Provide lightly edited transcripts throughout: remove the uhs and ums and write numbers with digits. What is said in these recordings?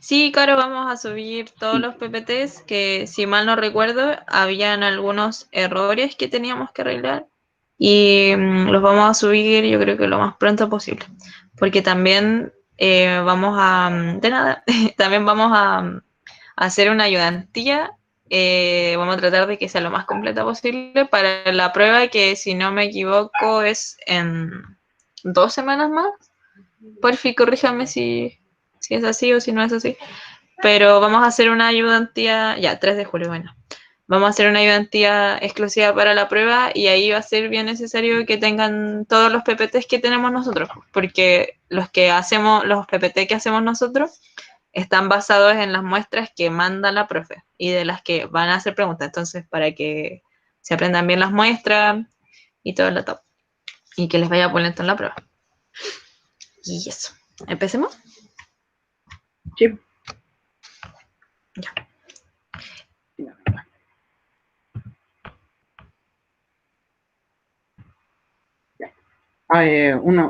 Sí, Caro, vamos a subir todos los PPTs que, si mal no recuerdo, habían algunos errores que teníamos que arreglar y los vamos a subir yo creo que lo más pronto posible, porque también vamos a, de nada, también vamos a hacer una ayudantía, vamos a tratar de que sea lo más completa posible para la prueba que, si no me equivoco, es en 2 semanas más. Porfi, corríjame si es así o si no es así. Pero vamos a hacer una ayudantía, ya, 3 de julio, bueno. Vamos a hacer una ayudantía exclusiva para la prueba y ahí va a ser bien necesario que tengan todos los PPTs que tenemos nosotros, porque los PPT que hacemos nosotros están basados en las muestras que manda la profe y de las que van a hacer preguntas. Entonces, para que se aprendan bien las muestras y todo lo top, y que les vaya pulento en la prueba. Y eso. ¿Empecemos? Sí. Ya.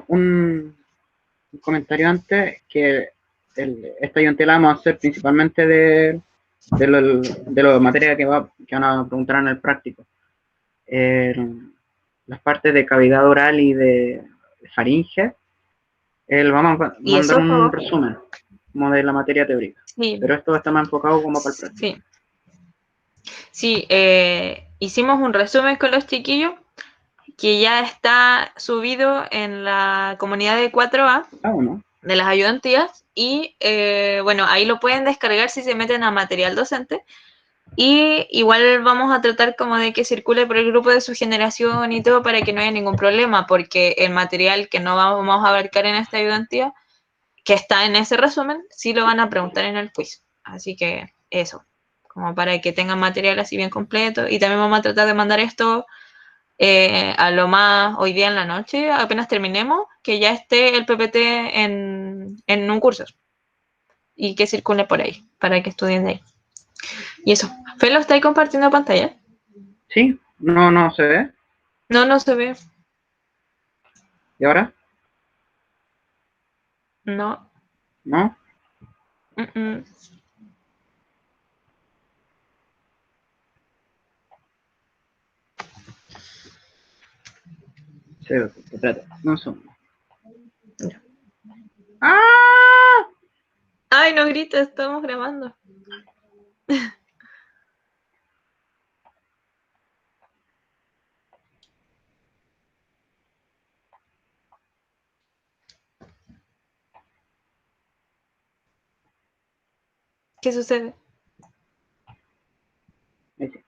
Un comentario antes, que esta ayudantía la vamos a hacer principalmente de la materia que van a preguntar en el práctico. Las partes de cavidad oral y de faringe, vamos a ¿Y mandar un esófago? resumen como de la materia teórica, Sí. pero esto está más enfocado como para el práctico. Sí. Sí, hicimos un resumen con los chiquillos que ya está subido en la comunidad de 4A Ah, ¿no? de las ayudantías y bueno, ahí lo pueden descargar si se meten a material docente y igual vamos a tratar como de que circule por el grupo de su generación y todo para que no haya ningún problema, porque el material que no vamos a abarcar en esta ayudantía, que está en ese resumen, sí lo van a preguntar en el quiz. Así que eso, como para que tengan material así bien completo. Y también vamos a tratar de mandar esto a lo más hoy día en la noche, apenas terminemos, que ya esté el PPT en un curso y que circule por ahí, para que estudien de ahí. Y eso. ¿Felo, estáis compartiendo pantalla? Sí, no se ve. No, no se ve. ¿Y ahora? No. ¿No? Mm-mm. Sí, espérate, no son. Ya. ¡Ah! Ay, no grites, estamos grabando. ¿Qué sucede? Ahí sí.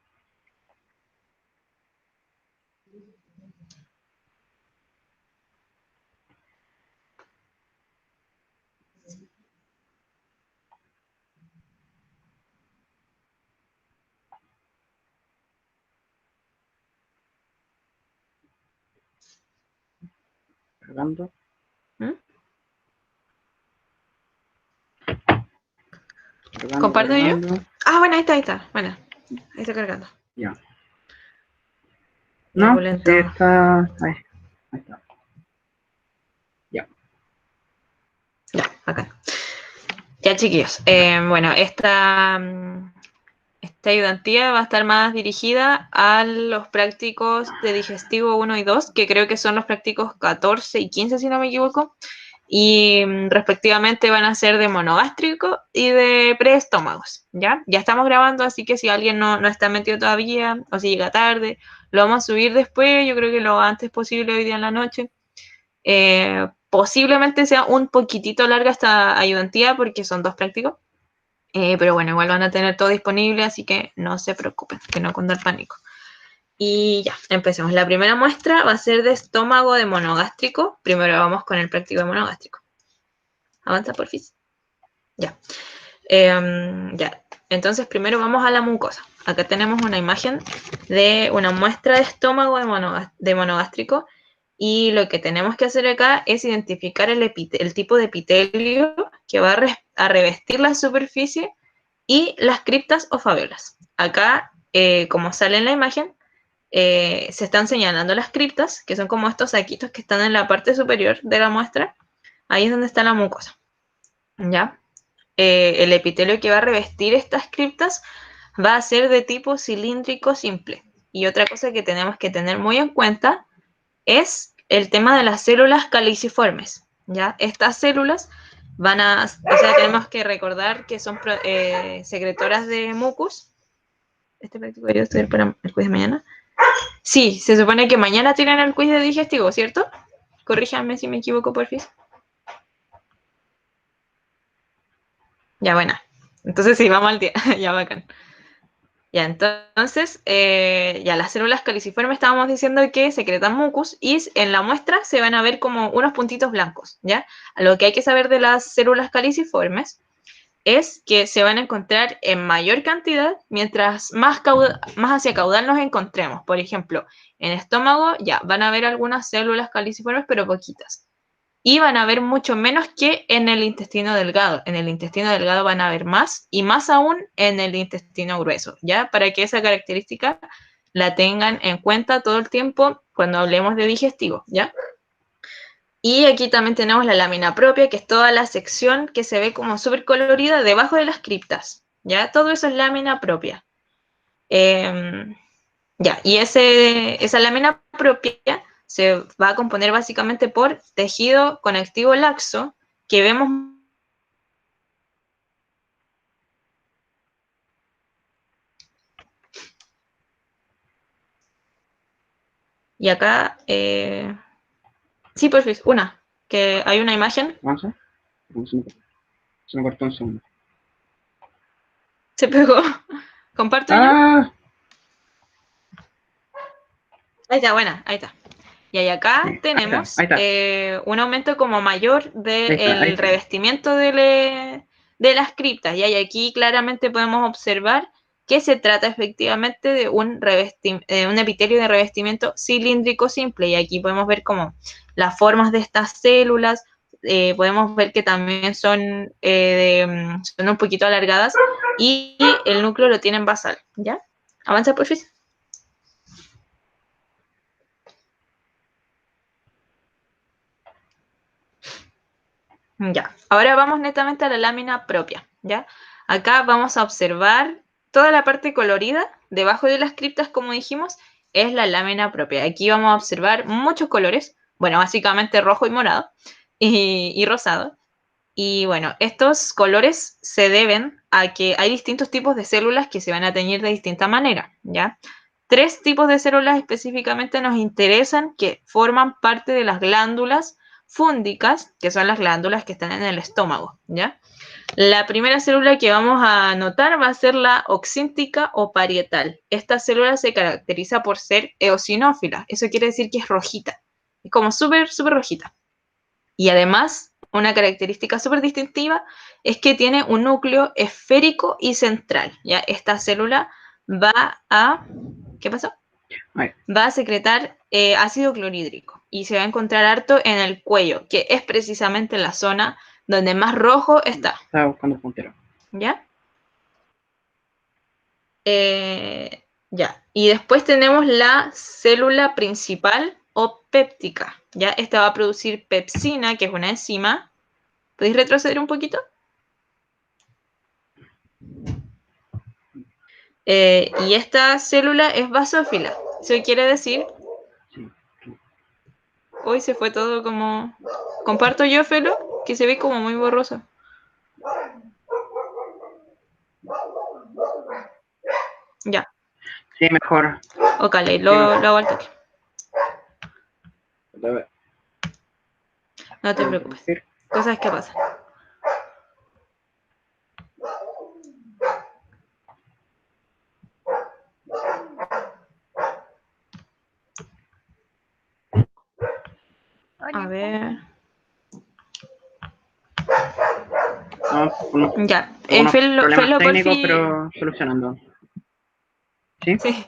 Cargando. ¿Mm? ¿Comparto yo? Cargando. Ah, bueno, ahí está. Bueno, ahí está cargando. Ya. Ya, No, sí pulento. está. Ahí está. Ya. Ya, acá. Ya, chiquillos. Bueno, esta ayudantía va a estar más dirigida a los prácticos de digestivo 1 y 2, que creo que son los prácticos 14 y 15, si no me equivoco, y respectivamente van a ser de monogástrico y de preestómagos, ¿ya? Ya estamos grabando, así que si alguien no está metido todavía o si llega tarde, lo vamos a subir después, yo creo que lo antes posible hoy día en la noche. Posiblemente sea un poquitito larga esta ayudantía porque son 2 prácticos. Pero bueno, igual van a tener todo disponible, así que no se preocupen, que no cunda el pánico. Y ya, empecemos. La primera muestra va a ser de estómago de monogástrico. Primero vamos con el práctico de monogástrico. Avanza, porfis. Ya. Ya. Entonces, primero vamos a la mucosa. Acá tenemos una imagen de una muestra de estómago de monogástrico. Y lo que tenemos que hacer acá es identificar el tipo de epitelio que va a revestir la superficie y las criptas o faveolas. Acá, como sale en la imagen, se están señalando las criptas, que son como estos saquitos que están en la parte superior de la muestra. Ahí es donde está la mucosa. ¿Ya? el epitelio que va a revestir estas criptas va a ser de tipo cilíndrico simple. Y otra cosa que tenemos que tener muy en cuenta es el tema de las células caliciformes, ¿ya? Estas células van a, o sea, tenemos que recordar que son secretoras de mucus. Este práctico debería estudiar para el quiz de mañana. Sí, se supone que mañana tienen el quiz de digestivo, ¿cierto? Corríjanme si me equivoco, porfis. Ya, buena. Entonces sí, vamos al día. Ya, bacán. Ya, entonces, ya las células caliciformes estábamos diciendo que secretan mucus y en la muestra se van a ver como unos puntitos blancos, ¿ya? Lo que hay que saber de las células caliciformes es que se van a encontrar en mayor cantidad mientras más hacia caudal nos encontremos. Por ejemplo, en estómago ya van a haber algunas células caliciformes, pero poquitas. Y van a haber mucho menos que en el intestino delgado. En el intestino delgado van a haber más y más aún en el intestino grueso, ¿ya? Para que esa característica la tengan en cuenta todo el tiempo cuando hablemos de digestivo, ¿ya? Y aquí también tenemos la lámina propia, que es toda la sección que se ve como súper colorida debajo de las criptas, ¿ya? Todo eso es lámina propia. Ya, y esa lámina propia se va a componer básicamente por tejido conectivo laxo que vemos. Y acá, sí, pues una, que hay una imagen. ¿Avanza? Se me cortó un segundo. Se pegó. ¿Comparto yo? ¡Ah! Ahí está, buena, ahí está. Y ahí acá Sí, tenemos ahí está. un aumento como mayor Ahí está, ahí del está. revestimiento de las criptas. Y ahí aquí claramente podemos observar que se trata efectivamente de un epitelio de revestimiento cilíndrico simple. Y aquí podemos ver como las formas de estas células, podemos ver que también son un poquito alargadas y el núcleo lo tienen basal. ¿Ya? Avanza, por favor. Ya, ahora vamos netamente a la lámina propia, ¿ya? Acá vamos a observar toda la parte colorida, debajo de las criptas, como dijimos, es la lámina propia. Aquí vamos a observar muchos colores, bueno, básicamente rojo y morado, y rosado. Y bueno, estos colores se deben a que hay distintos tipos de células que se van a teñir de distinta manera, ¿ya? 3 tipos de células específicamente nos interesan que forman parte de las glándulas fúndicas, que son las glándulas que están en el estómago, ¿ya? La primera célula que vamos a notar va a ser la oxíntica o parietal. Esta célula se caracteriza por ser eosinófila, eso quiere decir que es rojita, es como súper, súper rojita. Y además, una característica súper distintiva es que tiene un núcleo esférico y central, ¿ya? Esta célula va a... ¿Qué pasó? Va a secretar ácido clorhídrico y se va a encontrar harto en el cuello, que es precisamente la zona donde más rojo está. Estaba buscando el puntero. ¿Ya? Ya. Y después tenemos la célula principal o péptica. ¿Ya? Esta va a producir pepsina, que es una enzima. ¿Podéis retroceder un poquito? Y esta célula es basófila. Eso quiere decir... Sí. Hoy se fue todo como... Comparto yo, Felo, que se ve como muy borroso. Ya. Sí, mejor. Ok, Sí, lo mejor. hago al toque. A ver. No te preocupes. Cosas que pasan. A ver. No, Ya. algunos problemas Felo, técnicos, porfi. pero solucionando. ¿Sí? Sí.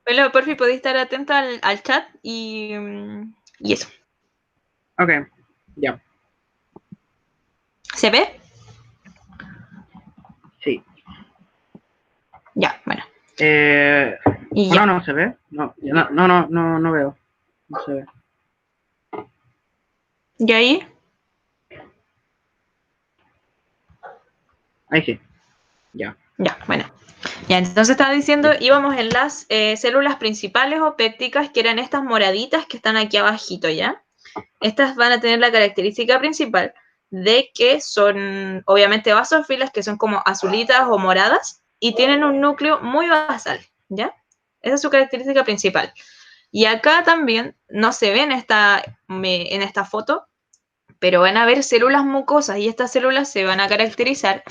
Felo, porfi, podéis estar atento al chat y eso. Ok, ya. ¿Se ve? Sí. Ya, bueno. Y No, ya. no se ve. No veo. No se ve. ¿Y ahí? Ahí sí, ya. Ya, bueno. Ya, entonces estaba diciendo, íbamos en las células principales o pépticas, que eran estas moraditas que están aquí abajito, ¿ya? Estas van a tener la característica principal de que son, obviamente, basófilas, que son como azulitas o moradas, y tienen un núcleo muy basal, ¿ya? Esa es su característica principal. Y acá también, no se ve en esta foto, pero van a haber células mucosas, y estas células se van a caracterizar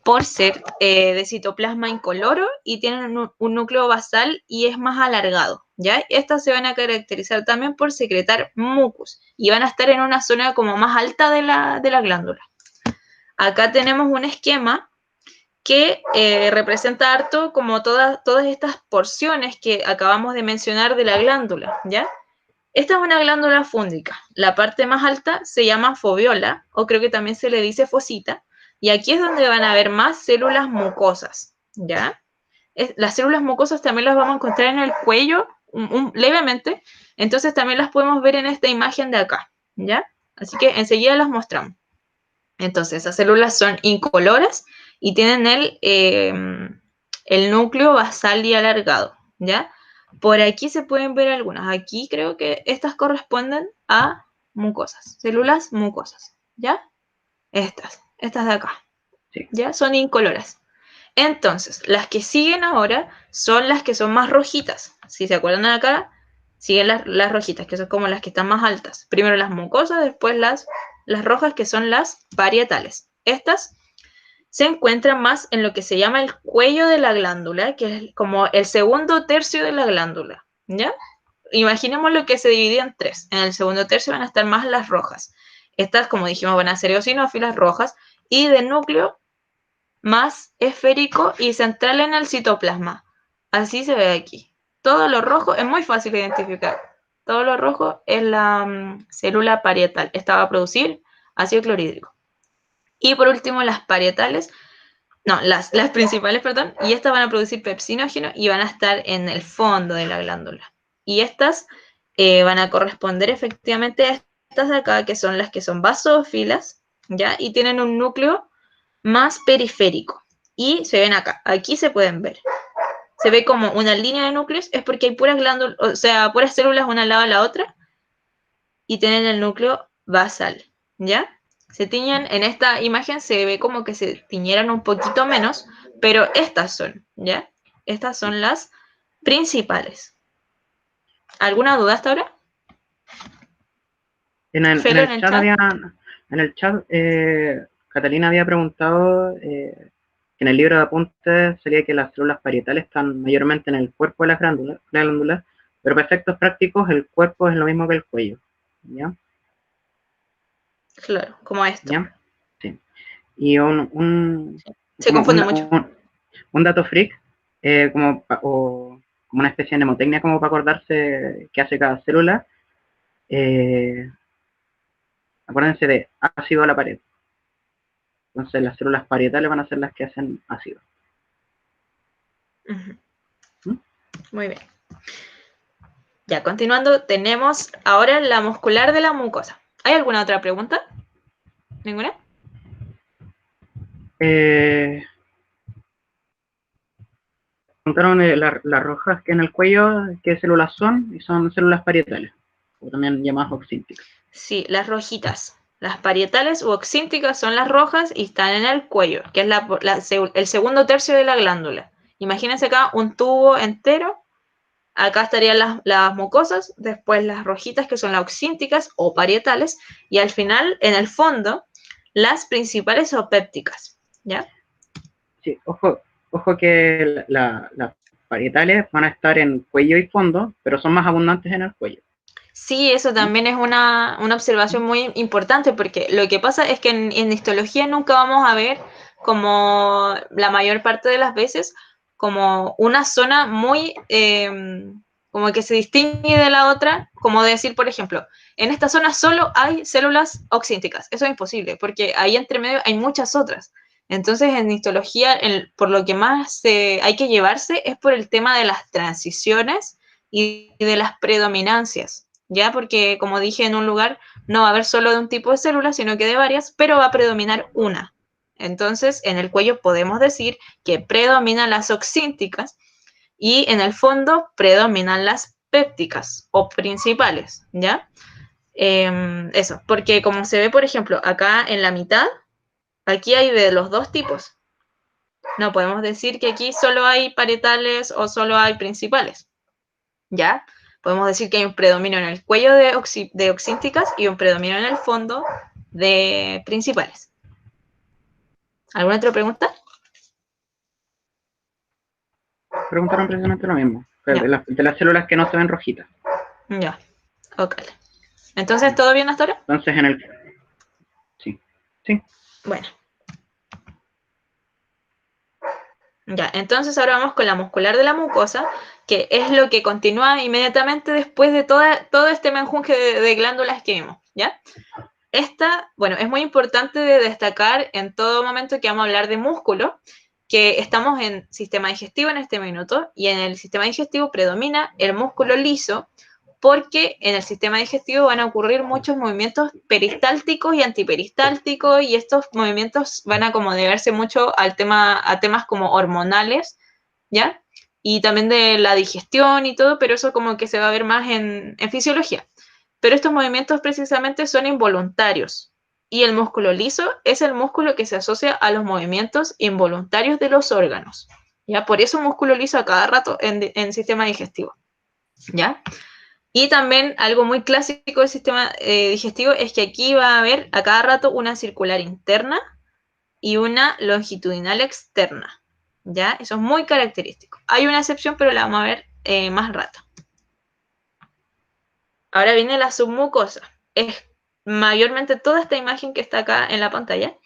por ser de citoplasma incoloro y tienen un núcleo basal y es más alargado, ¿ya? Estas se van a caracterizar también por secretar mucus y van a estar en una zona como más alta de la glándula. Acá tenemos un esquema que representa harto como todas estas porciones que acabamos de mencionar de la glándula, ¿ya? Esta es una glándula fúndica. La parte más alta se llama foviola, o creo que también se le dice fosita, y aquí es donde van a haber más células mucosas, ¿ya? Las células mucosas también las vamos a encontrar en el cuello, levemente, entonces también las podemos ver en esta imagen de acá, ¿ya? Así que enseguida las mostramos. Entonces, esas células son incoloras y tienen el núcleo basal y alargado, ¿ya? Por aquí se pueden ver algunas. Aquí creo que estas corresponden a mucosas, células mucosas, ¿ya? Estas de acá, Sí. ¿ya? Son incoloras. Entonces, las que siguen ahora son las que son más rojitas. Si se acuerdan de acá, siguen las rojitas, que son como las que están más altas. Primero las mucosas, después las rojas, que son las parietales. Estas se encuentran más en lo que se llama el cuello de la glándula, que es como el segundo tercio de la glándula, ¿ya? Imaginemos lo que se divide en tres. En el segundo tercio van a estar más las rojas. Estas, como dijimos, van a ser eosinófilas rojas y de núcleo más esférico y central en el citoplasma. Así se ve aquí. Todo lo rojo es muy fácil de identificar. Todo lo rojo es la célula parietal. Esta va a producir ácido clorhídrico. Y por último, las parietales, no, las principales, perdón, y estas van a producir pepsinógeno y van a estar en el fondo de la glándula. Y estas van a corresponder efectivamente a estas de acá, que son las que son basófilas, ¿ya? Y tienen un núcleo más periférico. Y se ven acá, aquí se pueden ver. Se ve como una línea de núcleos, es porque hay puras glándulas, o sea, puras células una al lado de la otra, y tienen el núcleo basal, ¿ya? Se tiñen, en esta imagen se ve como que se tiñeran un poquito menos, pero estas son, ¿ya? Estas son las principales. ¿Alguna duda hasta ahora? En Felo en el el chat chat. Catalina había preguntado que en el libro de apuntes sería que las células parietales están mayormente en el cuerpo de las glándulas, pero para efectos prácticos el cuerpo es lo mismo que el cuello, ¿ya? Claro, como esto. ¿Ya? Sí. Y Se confunde mucho. un dato freak, como una especie de mnemotecnia como para acordarse qué hace cada célula, eh, acuérdense de ácido a la pared. Entonces las células parietales van a ser las que hacen ácido. ¿Mm? Muy bien. Ya, continuando, tenemos ahora la muscular de la mucosa. ¿Hay alguna otra pregunta? ¿Ninguna? Preguntaron las rojas que en el cuello, qué células son, y son células parietales, o también llamadas oxínticas. Sí, las rojitas. Las parietales u oxínticas son las rojas y están en el cuello, que es el segundo tercio de la glándula. Imagínense acá un tubo entero. Acá estarían las mucosas, después las rojitas, que son las oxínticas o parietales, y al final, en el fondo, las principales o pépticas. ¿Ya? Sí, ojo que las parietales van a estar en cuello y fondo, pero son más abundantes en el cuello. Sí, eso ¿Mm? también es una observación muy importante, porque lo que pasa es que en histología nunca vamos a ver, como la mayor parte de las veces, como una zona muy, como que se distingue de la otra, como decir, por ejemplo, en esta zona solo hay células oxínticas. Eso es imposible, porque ahí entre medio hay muchas otras. Entonces, en histología, por lo que más hay que llevarse es por el tema de las transiciones y de las predominancias. ¿Ya? Porque, como dije, en un lugar no va a haber solo de un tipo de células, sino que de varias, pero va a predominar una. Entonces, en el cuello podemos decir que predominan las oxínticas y en el fondo predominan las pépticas o principales, ¿ya? Eso, porque como se ve, por ejemplo, acá en la mitad, aquí hay de los dos tipos. No podemos decir que aquí solo hay parietales o solo hay principales, ¿ya? Podemos decir que hay un predominio en el cuello de oxínticas y un predominio en el fondo de principales. ¿Alguna otra pregunta? Preguntaron precisamente lo mismo, Ya, de las células que no se ven rojitas. ya, ok. Entonces, ¿todo bien hasta ahora? Entonces, en el... Sí, sí. Bueno. Ya, entonces ahora vamos con la muscular de la mucosa, que es lo que continúa inmediatamente después de todo este menjunje de glándulas que vimos, ¿ya? Esta, bueno, es muy importante de destacar en todo momento que vamos a hablar de músculo, que estamos en sistema digestivo en este minuto, y en el sistema digestivo predomina el músculo liso, porque en el sistema digestivo van a ocurrir muchos movimientos peristálticos y antiperistálticos, y estos movimientos van a como deberse mucho a temas como hormonales, ¿ya? Y también de la digestión y todo, pero eso como que se va a ver más en fisiología. Pero estos movimientos precisamente son involuntarios, y el músculo liso es el músculo que se asocia a los movimientos involuntarios de los órganos, ¿ya? Por eso músculo liso a cada rato en sistema digestivo, ¿ya? Y también algo muy clásico del sistema digestivo es que aquí va a haber a cada rato una circular interna y una longitudinal externa, ¿ya? Eso es muy característico. Hay una excepción, pero la vamos a ver más rato. Ahora viene la submucosa. Es mayormente toda esta imagen que está acá en la pantalla.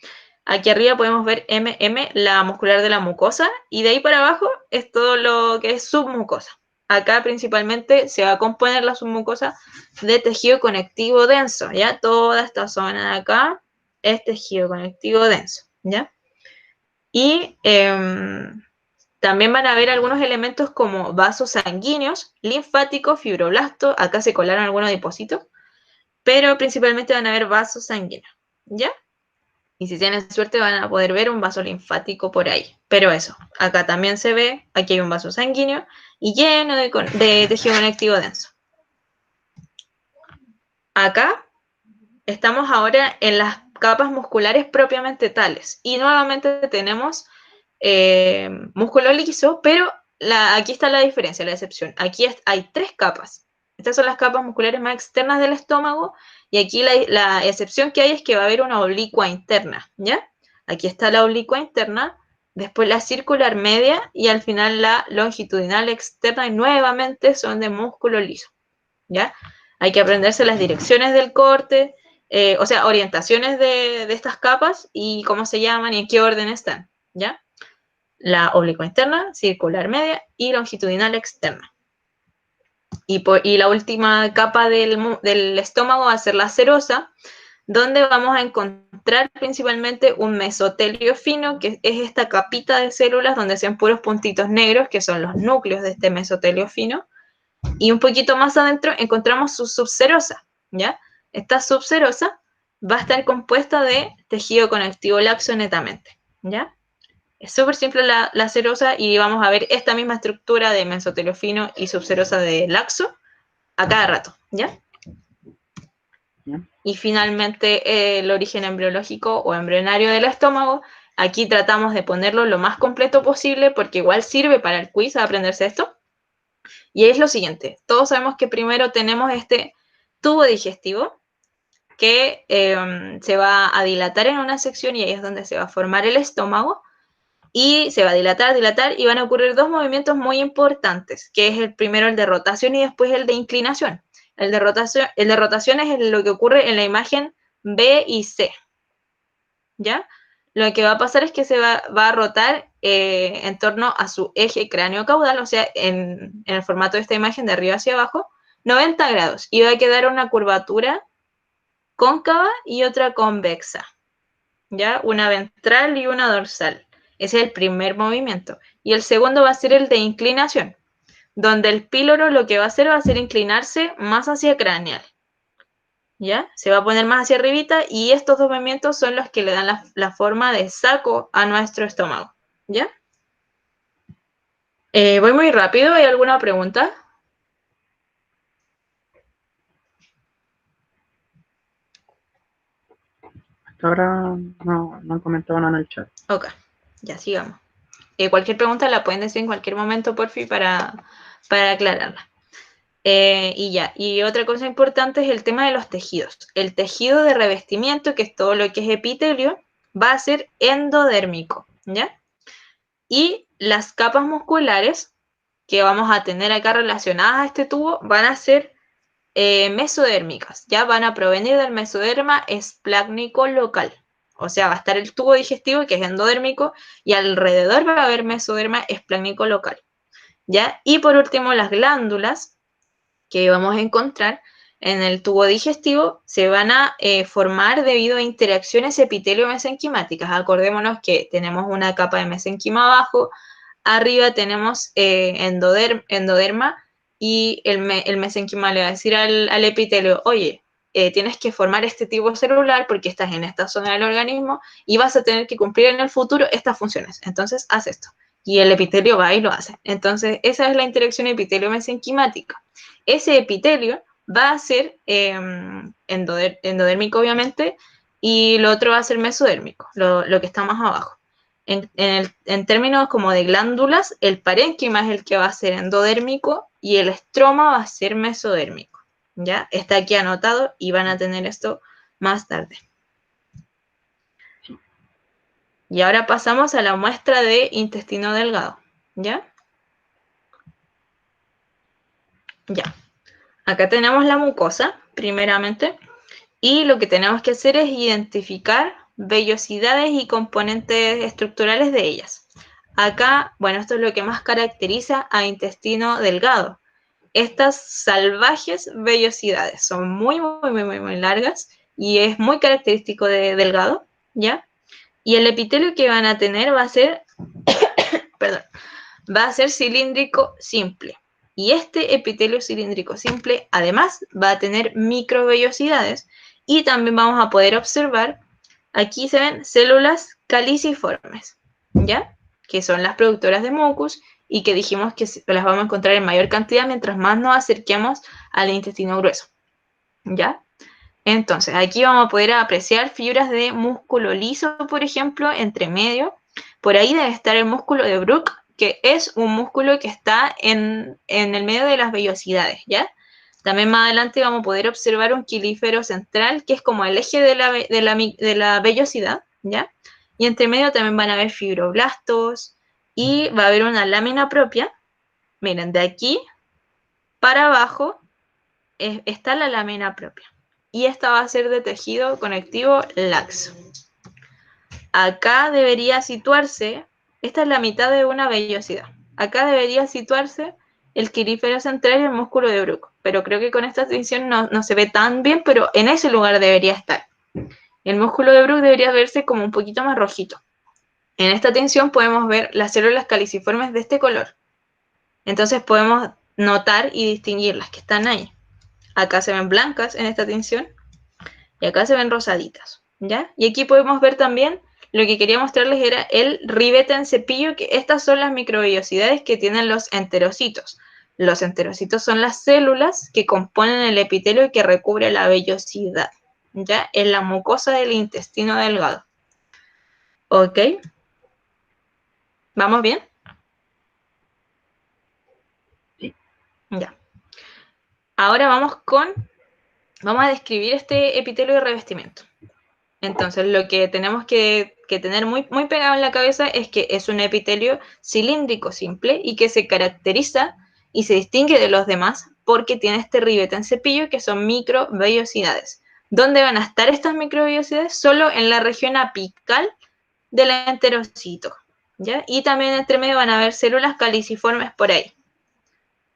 Aquí arriba podemos ver MM, la muscular de la mucosa, y de ahí para abajo es todo lo que es submucosa. Acá principalmente se va a componer la submucosa de tejido conectivo denso, ¿ya? Toda esta zona de acá es tejido conectivo denso, ¿ya? Y también van a haber algunos elementos como vasos sanguíneos, linfáticos, fibroblastos, acá se colaron algunos depósitos, pero principalmente van a haber vasos sanguíneos, ¿ya? Y si tienen suerte van a poder ver un vaso linfático por ahí. Pero eso, acá también se ve, aquí hay un vaso sanguíneo y lleno de tejido conectivo denso. Acá estamos ahora en las capas musculares propiamente tales. Y nuevamente tenemos músculo liso, pero aquí está la diferencia, la excepción. Aquí hay 3 capas. Estas son las capas musculares más externas del estómago, y aquí la excepción que hay es que va a haber una oblicua interna, ¿ya? Aquí está la oblicua interna, después la circular media y al final la longitudinal externa, y nuevamente son de músculo liso, ¿ya? Hay que aprenderse las direcciones del corte, o sea, orientaciones de estas capas y cómo se llaman y en qué orden están, ¿ya? La oblicua interna, circular media y longitudinal externa. Y la última capa del estómago va a ser la serosa, donde vamos a encontrar principalmente un mesotelio fino, que es esta capita de células donde se ven puros puntitos negros, que son los núcleos de este mesotelio fino. Y un poquito más adentro encontramos su subserosa, ¿ya? Esta subserosa va a estar compuesta de tejido conectivo laxo netamente, ¿ya? Es súper simple la serosa, y vamos a ver esta misma estructura de mesotelio fino y subserosa de laxo a cada rato, ¿ya? ¿Ya? Y finalmente el origen embriológico o embrionario del estómago. Aquí tratamos de ponerlo lo más completo posible porque igual sirve para el quiz aprenderse esto. Y es lo siguiente, todos sabemos que primero tenemos este tubo digestivo que se va a dilatar en una sección, y ahí es donde se va a formar el estómago. Y se va a dilatar, y van a ocurrir 2 movimientos muy importantes, que es el primero el de rotación y después el de inclinación. El de rotación es lo que ocurre en la imagen B y C, ¿ya? Lo que va a pasar es que se va a rotar en torno a su eje cráneo-caudal, o sea, en el formato de esta imagen de arriba hacia abajo, 90 grados, y va a quedar una curvatura cóncava y otra convexa, ¿ya? Una ventral y una dorsal. Ese es el primer movimiento. Y el segundo va a ser el de inclinación, donde el píloro lo que va a hacer inclinarse más hacia craneal, ¿ya? Se va a poner más hacia arribita y estos dos movimientos son los que le dan la forma de saco a nuestro estómago, ¿ya? Voy muy rápido, ¿hay alguna pregunta? Hasta ahora no han comentado nada en el chat. Ok, ya sigamos. Cualquier pregunta la pueden decir en cualquier momento, porfi, para aclararla. Y ya, y otra cosa importante es el tema de los tejidos. El tejido de revestimiento, que es todo lo que es epitelio, va a ser endodérmico, ¿ya? Y las capas musculares que vamos a tener acá relacionadas a este tubo van a ser mesodérmicas, ya van a provenir del mesoderma esplácnico local. O sea, va a estar el tubo digestivo que es endodérmico y alrededor va a haber mesoderma esplácnico local, ¿ya? Y por último, las glándulas que vamos a encontrar en el tubo digestivo se van a formar debido a interacciones epitelio-mesenquimáticas. Acordémonos que tenemos una capa de mesenquima abajo, arriba tenemos endoderma y el mesenquima le va a decir al epitelio, oye, tienes que formar este tipo celular porque estás en esta zona del organismo y vas a tener que cumplir en el futuro estas funciones. Entonces, haz esto. Y el epitelio va y lo hace. Entonces, esa es la interacción epitelio-mesenquimática. Ese epitelio va a ser endodérmico, obviamente, y lo otro va a ser mesodérmico, lo que está más abajo. En términos como de glándulas, el parénquima es el que va a ser endodérmico y el estroma va a ser mesodérmico. ¿Ya? Está aquí anotado y van a tener esto más tarde. Y ahora pasamos a la muestra de intestino delgado. ¿Ya? Ya. Acá tenemos la mucosa, primeramente, y lo que tenemos que hacer es identificar vellosidades y componentes estructurales de ellas. Acá, bueno, esto es lo que más caracteriza a intestino delgado. Estas salvajes vellosidades son muy largas y es muy característico de delgado, ¿ya? Y el epitelio que van a tener va a ser, perdón, va a ser cilíndrico simple. Y este epitelio cilíndrico simple, además, va a tener microvellosidades y también vamos a poder observar, aquí se ven células caliciformes, ¿ya? Que son las productoras de mucus y que dijimos que las vamos a encontrar en mayor cantidad mientras más nos acerquemos al intestino grueso, ¿ya? Entonces, aquí vamos a poder apreciar fibras de músculo liso, por ejemplo, entre medio. Por ahí debe estar el músculo de Brook, que es un músculo que está en el medio de las vellosidades, ¿ya? También más adelante vamos a poder observar un quilífero central, que es como el eje de la vellosidad, ¿ya? Y entre medio también van a haber fibroblastos y va a haber una lámina propia. Miren, de aquí para abajo está la lámina propia. Y esta va a ser de tejido conectivo laxo. Acá debería situarse, esta es la mitad de una vellosidad. Acá debería situarse el quirífero central y el músculo de Brook. Pero creo que con esta extensión no se ve tan bien, pero en ese lugar debería estar. El músculo de Brook debería verse como un poquito más rojito. En esta tensión podemos ver las células caliciformes de este color. Entonces podemos notar y distinguir las que están ahí. Acá se ven blancas en esta tensión y acá se ven rosaditas, ¿ya? Y aquí podemos ver también, lo que quería mostrarles era el ribete en cepillo, que estas son las microvellosidades que tienen los enterocitos. Los enterocitos son las células que componen el epitelio que recubre la vellosidad, ¿ya? En la mucosa del intestino delgado. ¿Ok? ¿Vamos bien? Sí. Ya. Ahora vamos a describir este epitelio de revestimiento. Entonces, lo que tenemos que tener muy pegado en la cabeza es que es un epitelio cilíndrico simple y que se caracteriza y se distingue de los demás porque tiene este ribete en cepillo que son microvellosidades. ¿Dónde van a estar estas microvellosidades? Solo en la región apical del enterocito, ¿ya? Y también entre medio van a haber células caliciformes por ahí,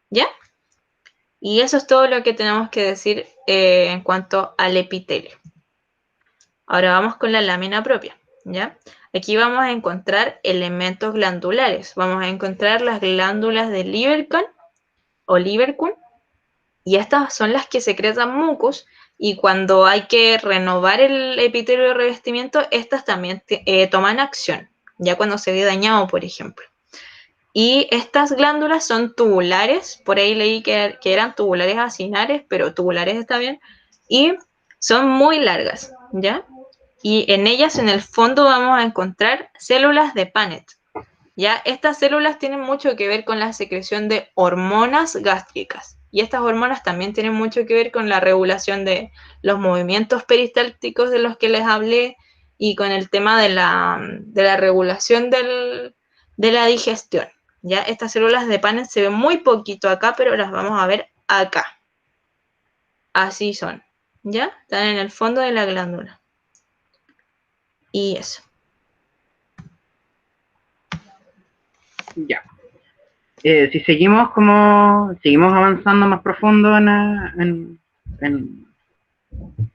¿ya? Y eso es todo lo que tenemos que decir en cuanto al epitelio. Ahora vamos con la lámina propia, ¿ya? Aquí vamos a encontrar elementos glandulares. Vamos a encontrar las glándulas de Lieberkühn o Lieberkühn, y estas son las que secretan mucus y cuando hay que renovar el epitelio de revestimiento, estas también toman acción, ya cuando se ve dañado, por ejemplo. Y estas glándulas son tubulares, por ahí leí que eran tubulares acinares, pero tubulares está bien, y son muy largas, ¿ya? Y en ellas, en el fondo, vamos a encontrar células de Paneth. ¿Ya? Estas células tienen mucho que ver con la secreción de hormonas gástricas. Y estas hormonas también tienen mucho que ver con la regulación de los movimientos peristálticos de los que les hablé y con el tema de la regulación de la digestión. ¿Ya? Estas células de Paneth se ven muy poquito acá, pero las vamos a ver acá. Así son. ¿Ya? Están en el fondo de la glándula. Y eso. Ya. Si seguimos avanzando más profundo en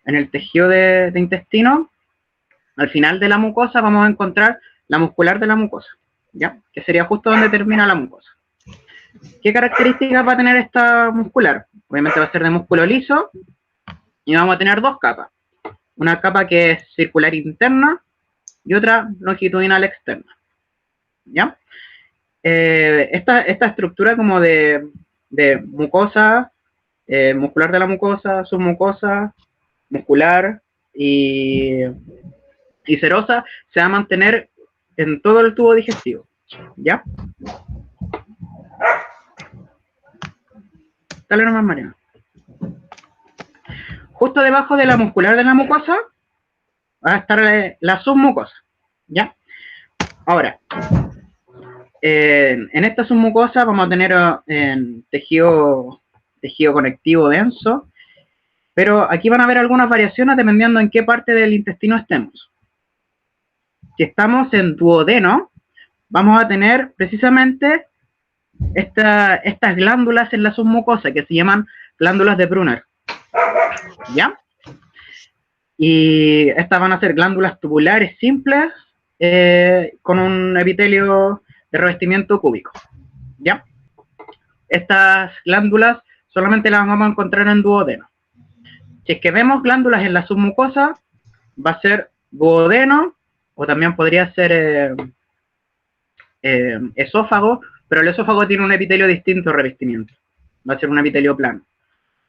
el tejido de intestino, al final de la mucosa vamos a encontrar la muscular de la mucosa, ¿ya? Que sería justo donde termina la mucosa. ¿Qué características va a tener esta muscular? Obviamente va a ser de músculo liso y vamos a tener dos capas. Una capa que es circular interna y otra longitudinal externa, ¿ya? Esta estructura como de mucosa, muscular de la mucosa, submucosa, muscular y serosa se va a mantener en todo el tubo digestivo, ¿ya? Dale nomás, Mariana. Justo debajo de la muscular de la mucosa va a estar la submucosa, ¿ya? Ahora, en esta submucosa vamos a tener tejido conectivo denso, pero aquí van a haber algunas variaciones dependiendo en qué parte del intestino estemos. Si estamos en duodeno, vamos a tener precisamente estas glándulas en la submucosa que se llaman glándulas de Brunner, ¿ya? Y estas van a ser glándulas tubulares simples con un epitelio de revestimiento cúbico, ¿ya? Estas glándulas solamente las vamos a encontrar en duodeno. Si es que vemos glándulas en la submucosa, va a ser duodeno, o también podría ser esófago, pero el esófago tiene un epitelio distinto de revestimiento. Va a ser un epitelio plano.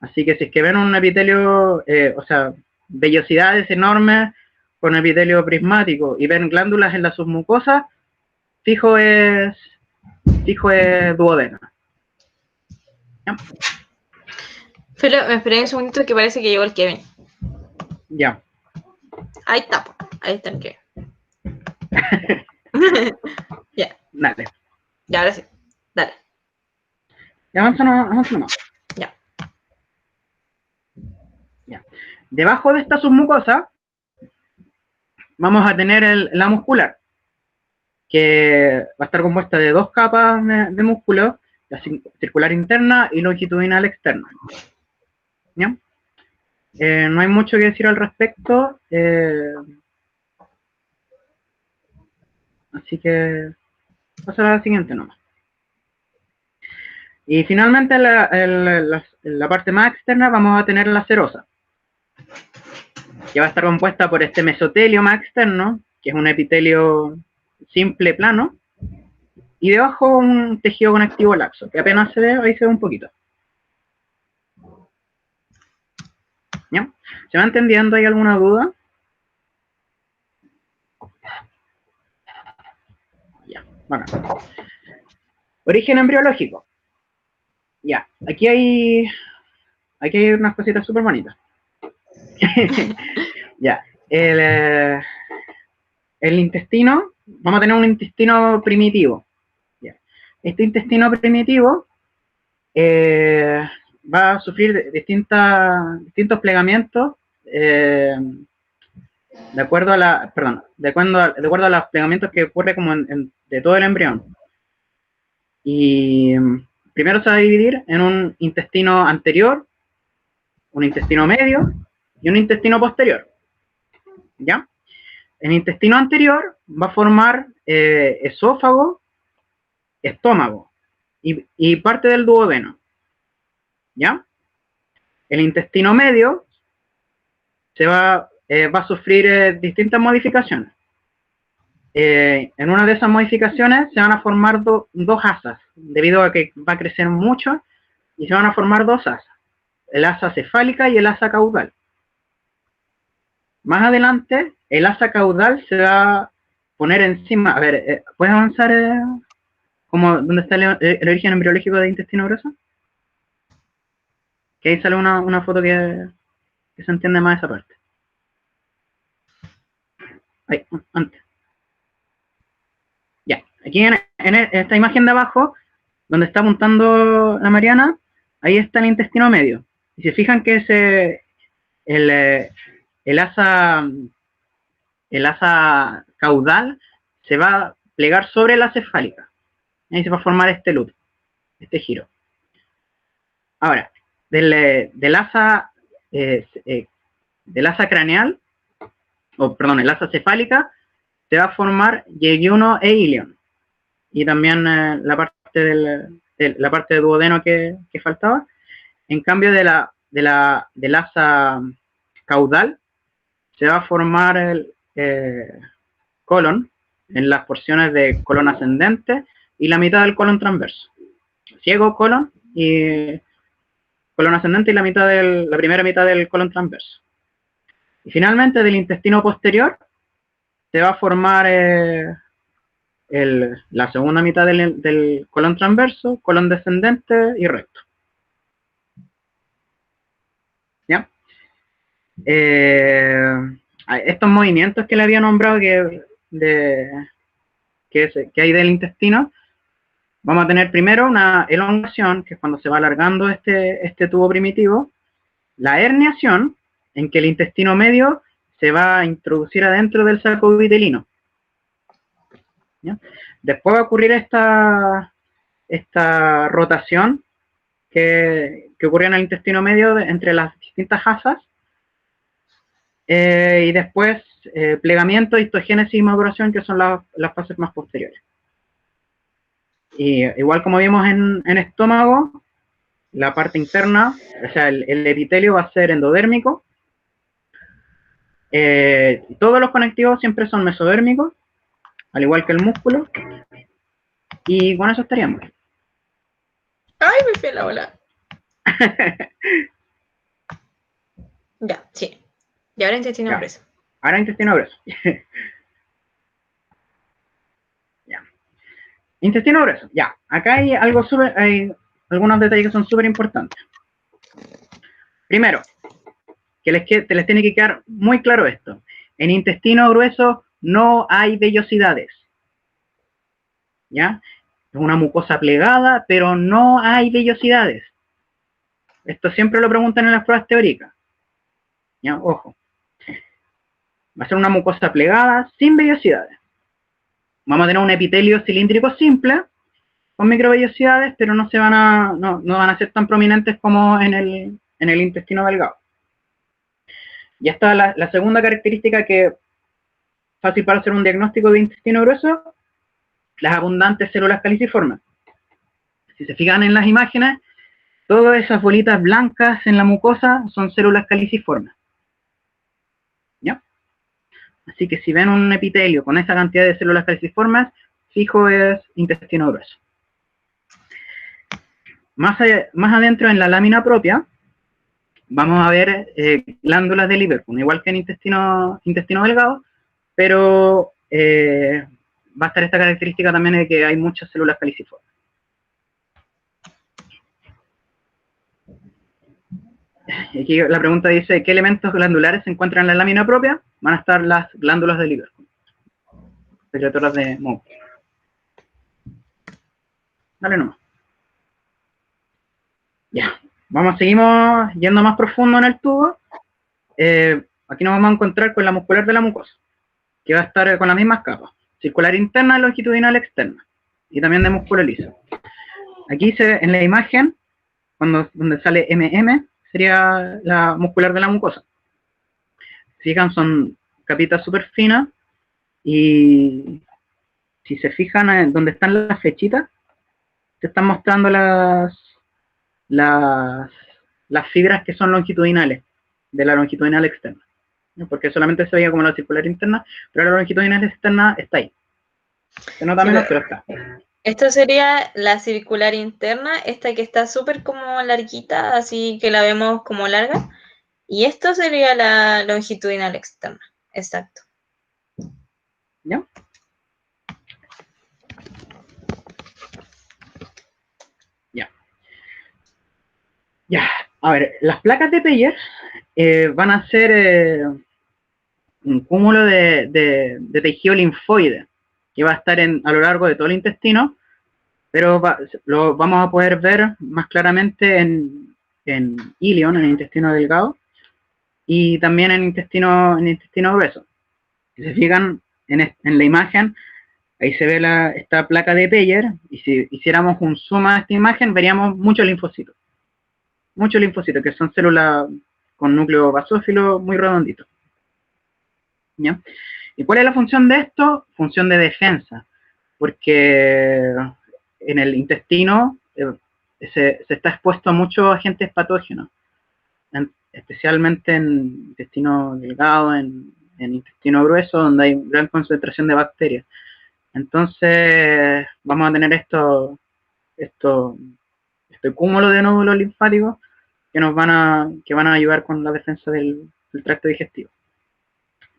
Así que si es que ven un epitelio, o sea, vellosidades enormes con epitelio prismático y ven glándulas en la submucosa, fijo es duodeno. ¿Ya? Pero me esperé un segundito que parece que llegó el Kevin. Ya. Ahí está, ahí está el Kevin. Ya. Dale. Ya, ahora sí. Dale. Ya avanza nomás. Ya. Ya. Debajo de esta submucosa vamos a tener la muscular, que va a estar compuesta de dos capas de músculo, la circular interna y longitudinal externa. ¿Ya? No hay mucho que decir al respecto, así que pasa a la siguiente nomás. Y finalmente en la parte más externa vamos a tener la serosa, que va a estar compuesta por este mesotelio más externo, que es un epitelio simple plano, y debajo un tejido conectivo laxo, que apenas se ve, ahí se ve un poquito. ¿Ya? ¿Se va entendiendo? ¿Hay alguna duda? Ya, bueno. Origen embriológico. Ya, aquí hay unas cositas súper bonitas. Ya, el intestino, vamos a tener un intestino primitivo. Ya. Este intestino primitivo va a sufrir distintos plegamientos de acuerdo a los plegamientos que ocurre como de todo el embrión. Y primero se va a dividir en un intestino anterior, un intestino medio y un intestino posterior. ¿Ya? El intestino anterior va a formar esófago, estómago y parte del duodeno. ¿Ya? El intestino medio va a sufrir distintas modificaciones. En una de esas modificaciones se van a formar dos asas, debido a que va a crecer mucho, y se van a formar dos asas, el asa cefálica y el asa caudal. Más adelante, el asa caudal se va a poner encima. A ver, ¿puedes avanzar como dónde está el origen embriológico del intestino grueso? Que ahí sale una foto que se entiende más esa parte. Ahí, antes. Ya, aquí en esta imagen de abajo, donde está apuntando la Mariana, ahí está el intestino medio. Y se fijan que el asa caudal se va a plegar sobre la cefálica. Ahí se va a formar este loop, este giro. Ahora, del asa craneal, el asa cefálica, se va a formar yeyuno e ilion. Y también la parte de duodeno que faltaba. En cambio, del asa caudal, se va a formar el colon en las porciones de colon ascendente y la mitad del colon transverso. Ciego, colon y colon ascendente y la primera mitad del colon transverso. Y finalmente, del intestino posterior, se va a formar la segunda mitad del colon transverso, colon descendente y recto. ¿Ya? Estos movimientos que le había nombrado que hay del intestino, vamos a tener primero una elongación, que es cuando se va alargando este tubo primitivo, la herniación, en que el intestino medio se va a introducir adentro del saco vitelino. ¿Ya? Después va a ocurrir esta rotación que ocurre en el intestino medio entre las distintas asas, y después plegamiento, histogénesis y maduración, que son las fases más posteriores. Y igual como vimos en estómago, la parte interna, o sea, el epitelio va a ser endodérmico. Todos los conectivos siempre son mesodérmicos, al igual que el músculo. Y con eso estaríamos. Ay, me fui a la ola. Ya, sí. Y ahora intestino grueso. Ahora intestino grueso. Ya. Intestino grueso. Ya. Acá hay algunos detalles que son súper importantes. Primero, que les tiene que quedar muy claro esto. En intestino grueso no hay vellosidades. ¿Ya? Es una mucosa plegada, pero no hay vellosidades. Esto siempre lo preguntan en las pruebas teóricas. ¿Ya? Ojo. Va a ser una mucosa plegada sin vellosidades. Vamos a tener un epitelio cilíndrico simple con microvellosidades, pero no van a ser tan prominentes como en el intestino delgado. Ya está la segunda característica que es fácil para hacer un diagnóstico de intestino grueso, las abundantes células caliciformes. Si se fijan en las imágenes, todas esas bolitas blancas en la mucosa son células caliciformes. ¿Ya? Así que si ven un epitelio con esa cantidad de células caliciformes, fijo es intestino grueso. Más adentro en la lámina propia, vamos a ver glándulas de Lieberkühn, igual que en intestino delgado, pero va a estar esta característica también de que hay muchas células caliciformes. Aquí la pregunta dice, ¿qué elementos glandulares se encuentran en la lámina propia? Van a estar las glándulas de Lieberkühn, secretoras de Moe. Dale nomás. Ya, seguimos yendo más profundo en el tubo. Aquí nos vamos a encontrar con la muscular de la mucosa, que va a estar con las mismas capas, circular interna, longitudinal externa, y también de músculo liso. Aquí en la imagen, donde sale MM, sería la muscular de la mucosa. Fijan, son capitas súper finas, y si se fijan en donde están las flechitas, se están mostrando las fibras que son longitudinales, de la longitudinal externa. ¿no? Porque solamente se veía como la circular interna, pero la longitudinal externa está ahí. Se nota Sí, menos, pero está. esto sería la circular interna, esta que está súper como larguita, así que la vemos como larga. Y esto sería la longitudinal externa. Exacto. ¿Ya? Ya. Ya. A ver, las placas de Peyer van a ser un cúmulo de tejido linfoide que va a estar a lo largo de todo el intestino, pero lo vamos a poder ver más claramente en ilion, en el intestino delgado, y también en el intestino grueso. Si se fijan en la imagen, ahí se ve esta placa de Peyer, y si hiciéramos un zoom a esta imagen, veríamos muchos linfocitos, que son células con núcleo basófilo muy redondito. ¿Ya? ¿Y cuál es la función de esto? Función de defensa, porque en el intestino se está expuesto a muchos agentes patógenos, especialmente en intestino delgado, en intestino grueso, donde hay gran concentración de bacterias. Entonces vamos a tener este cúmulo de nódulos linfáticos que van a ayudar con la defensa del tracto digestivo.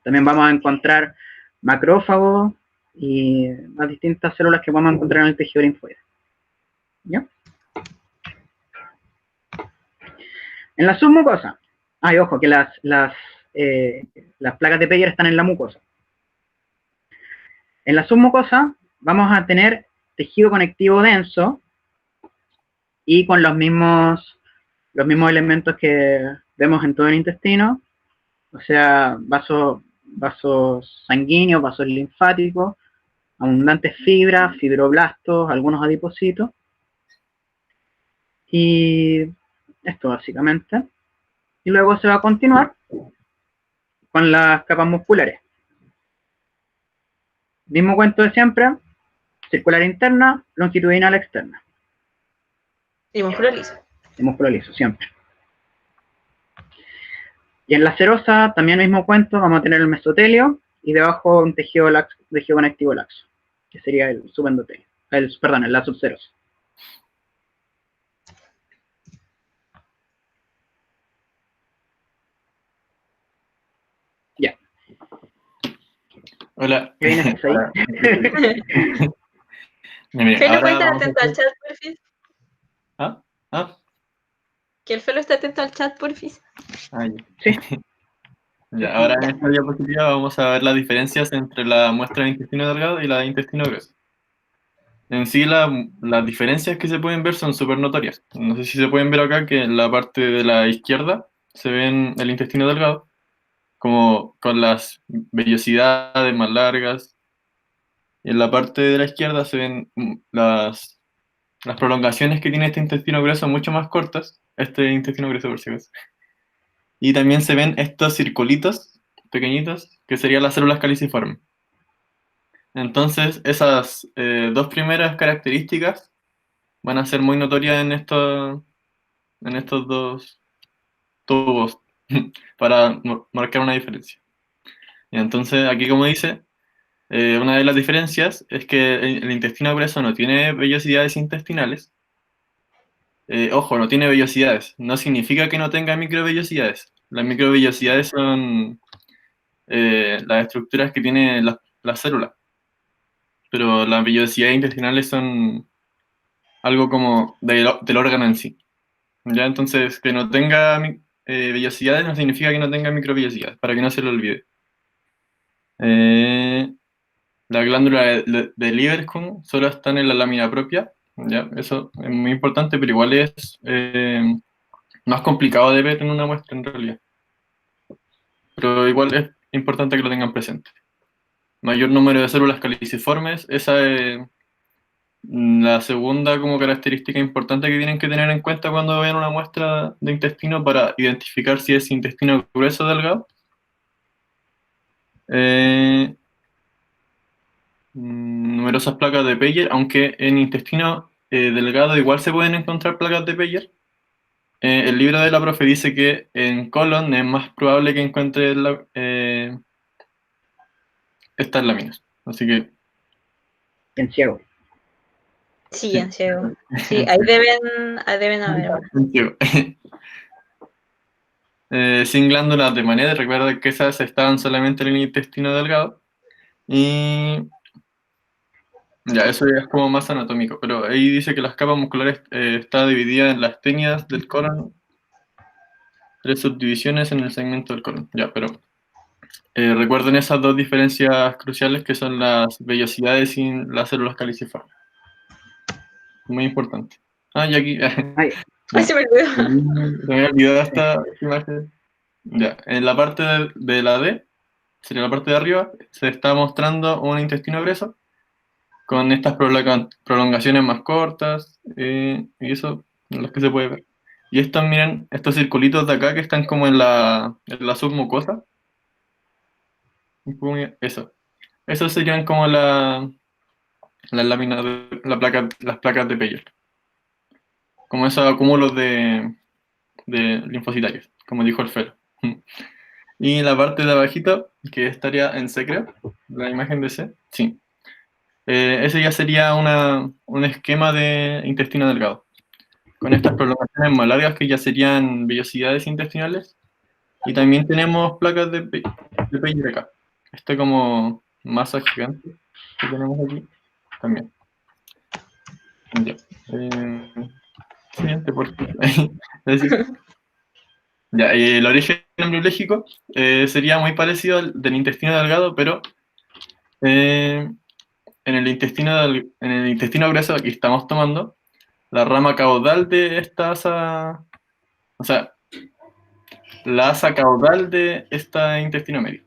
También vamos a encontrar macrófagos y las distintas células que vamos a encontrar en el tejido linfoide. ¿Ya? En la submucosa, ojo, que las placas de Peyer están en la mucosa. En la submucosa vamos a tener tejido conectivo denso y con los mismos elementos que vemos en todo el intestino, o sea, vasos sanguíneos, vasos linfáticos, abundantes fibras, fibroblastos, algunos adipocitos, y esto básicamente. Y luego se va a continuar con las capas musculares. Mismo cuento de siempre, circular interna, longitudinal externa. Y músculo liso. Y músculo liso, siempre. Y en la serosa, también el mismo cuento, vamos a tener el mesotelio y debajo un tejido conectivo laxo, que sería el subendotelio, la subserosa. Ya. Hola. ¿Qué vienes ahí? Mira, Felo, puede ahora estar vamos a atento al hacer... chat, porfis. ¿Ah? ¿Ah? Que el Felo esté atento al chat, porfis. Ah, ya. Sí. Ya, ahora en esta diapositiva vamos a ver las diferencias entre la muestra de intestino delgado y la de intestino grueso. En sí, las diferencias que se pueden ver son súper notorias. No sé si se pueden ver acá que en la parte de la izquierda se ven el intestino delgado, como con las vellosidades más largas. Y en la parte de la izquierda se ven las prolongaciones que tiene este intestino grueso mucho más cortas. Este intestino grueso, por si acaso. Y también se ven estos circulitos pequeñitos, que serían las células caliciformes. Entonces, esas dos primeras características van a ser muy notorias en estos dos tubos para marcar una diferencia. Y entonces, aquí como dice, una de las diferencias es que el intestino grueso no tiene vellosidades intestinales. Ojo, no tiene vellosidades. No significa que no tenga microvellosidades. Las microvellosidades son las estructuras que tienen las células. Pero las vellosidades intestinales son algo como del órgano en sí. ¿Ya? Entonces, que no tenga vellosidades no significa que no tenga microvellosidades, para que no se lo olvide. Eh, la glándula de Lieberkühn solo están en la lámina propia, ¿ya? Eso es muy importante, pero igual es más complicado de ver en una muestra en realidad. Pero igual es importante que lo tengan presente. Mayor número de células caliciformes, esa es la segunda como característica importante que tienen que tener en cuenta cuando vean una muestra de intestino para identificar si es intestino grueso o delgado. Numerosas placas de Peyer, aunque en intestino delgado igual se pueden encontrar placas de Peyer, el libro de la profe dice que en colon es más probable que encuentre estas láminas. Así que... En ciego. Sí, Sí. en ciego. Sí, ahí deben haber una. En ciego. Sin glándulas de Manet, recuerda que esas estaban solamente en el intestino delgado. Y ya, eso ya es como más anatómico, pero ahí dice que las capas musculares está dividida en las ténias del colon, 3 subdivisiones en el segmento del colon. Ya, pero recuerden esas 2 diferencias cruciales que son las vellosidades y las células caliciformes. Muy importante. Ah, y aquí, Ay, Ay, se me olvidó. se me había olvidado esta imagen. Ya, en la parte de la D, sería la parte de arriba, se está mostrando un intestino grueso con estas prolongaciones más cortas, y eso es lo que se puede ver. Y estos, miren, estos circulitos de acá que están como en la submucosa, eso. Esos serían como las láminas las placas de Peyer, como esos acúmulos de linfocitarios, como dijo el Felo. Y la parte de abajito, que estaría en C, creo, la imagen de C, sí. Ese ya sería un esquema de intestino delgado, con estas prolongaciones más largas que ya serían vellosidades intestinales. Y también tenemos placas de Peyer acá. Este como masa gigante que tenemos aquí también. Ya. Siguiente, por favor. Es decir, ya, el origen embriológico sería muy parecido al del intestino delgado, pero eh, en el intestino grueso que estamos tomando, la rama caudal de esta asa, o sea, la asa caudal de este intestino medio.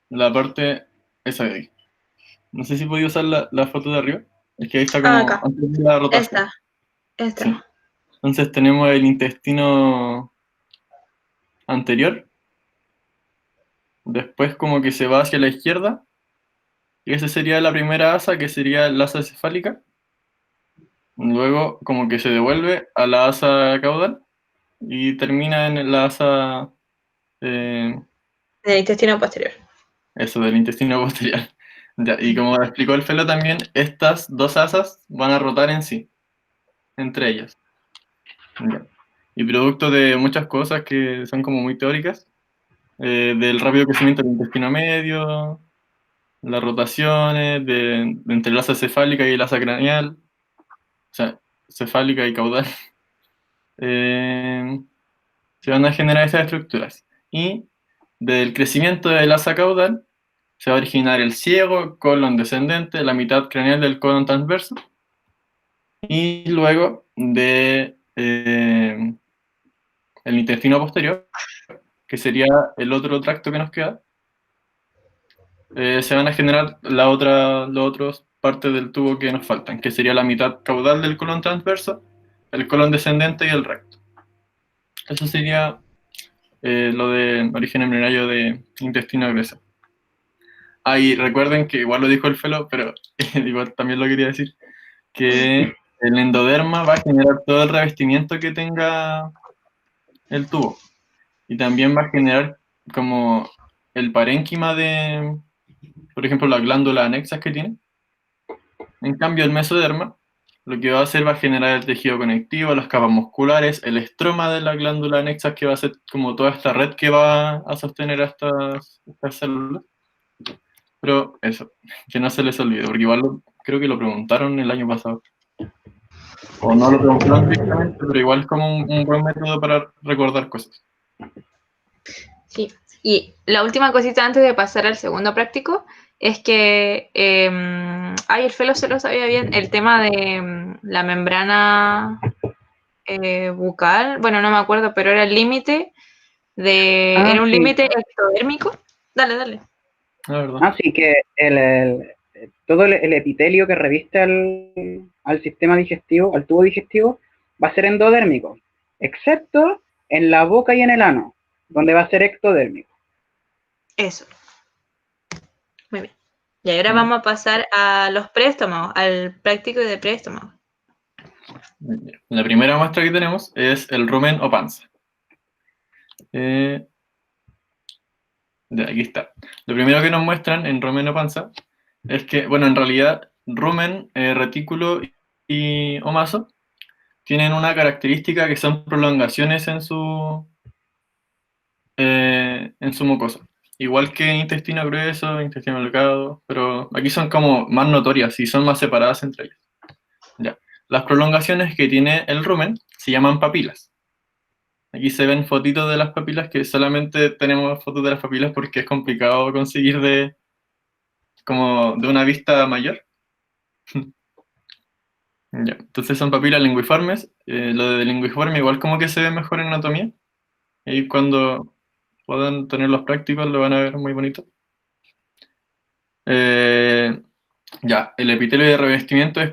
La parte, esa de ahí. No sé si podía usar la foto de arriba. Es que ahí está Ah, como acá. antes de la rotación. Sí. Esta. Entonces tenemos el intestino anterior, después como que se va hacia la izquierda, y esa sería la primera asa, que sería la asa cefálica. Luego como que se devuelve a la asa caudal y termina en la asa, eh, El intestino posterior. eso, del intestino posterior. Ya, y como explicó el Felo también, estas 2 asas van a rotar en sí, entre ellas. Ya. Y producto de muchas cosas que son como muy teóricas, del rápido crecimiento del intestino medio, las rotaciones de entre la asa cefálica y la asa craneal, o sea, cefálica y caudal, eh, se van a generar esas estructuras. Y del crecimiento de la asa caudal se va a originar el ciego, colon descendente, la mitad craneal del colon transverso, y luego de el intestino posterior, que sería el otro tracto que nos queda, se van a generar las otras partes del tubo que nos faltan, que sería la mitad caudal del colon transverso, el colon descendente y el recto. Eso sería lo de origen embrionario de intestino grueso. Ah, y recuerden que igual lo dijo el Felo, pero igual también lo quería decir, que el endoderma va a generar todo el revestimiento que tenga el tubo. Y también va a generar como el parénquima de, por ejemplo, las glándulas anexas que tiene. En cambio, el mesoderma lo que va a hacer va a generar el tejido conectivo, las capas musculares, el estroma de las glándulas anexas, que va a ser como toda esta red que va a sostener a estas células. Pero eso, que no se les olvide, porque igual creo que lo preguntaron el año pasado. O no lo preguntaron directamente, pero igual es como un buen método para recordar cosas. Sí. Y la última cosita antes de pasar al segundo práctico es que, el Felo se lo sabía bien, el tema de la membrana bucal, bueno, no me acuerdo, pero era el límite era un sí. límite ectodérmico. Dale, dale. La verdad. Sí, que todo el epitelio que reviste al sistema digestivo, al tubo digestivo, va a ser endodérmico, excepto en la boca y en el ano, donde va a ser ectodérmico. Eso. Muy bien. Y ahora vamos a pasar a los préstamos, al práctico de préstamos. La primera muestra que tenemos es el rumen o panza. Aquí está. Lo primero que nos muestran en rumen o panza es que, bueno, en realidad, rumen, retículo y omaso tienen una característica que son prolongaciones en su mucosa. Igual que intestino grueso, intestino delgado, pero aquí son como más notorias y son más separadas entre ellas. Ya. Las prolongaciones que tiene el rumen se llaman papilas. Aquí se ven fotitos de las papilas, que solamente tenemos fotos de las papilas porque es complicado conseguir como de una vista mayor. Ya. Entonces son papilas linguiformes. Lo de linguiforme igual como que se ve mejor en anatomía. Y cuando puedan tener los prácticos lo van a ver muy bonito. Ya, el epitelio de revestimiento es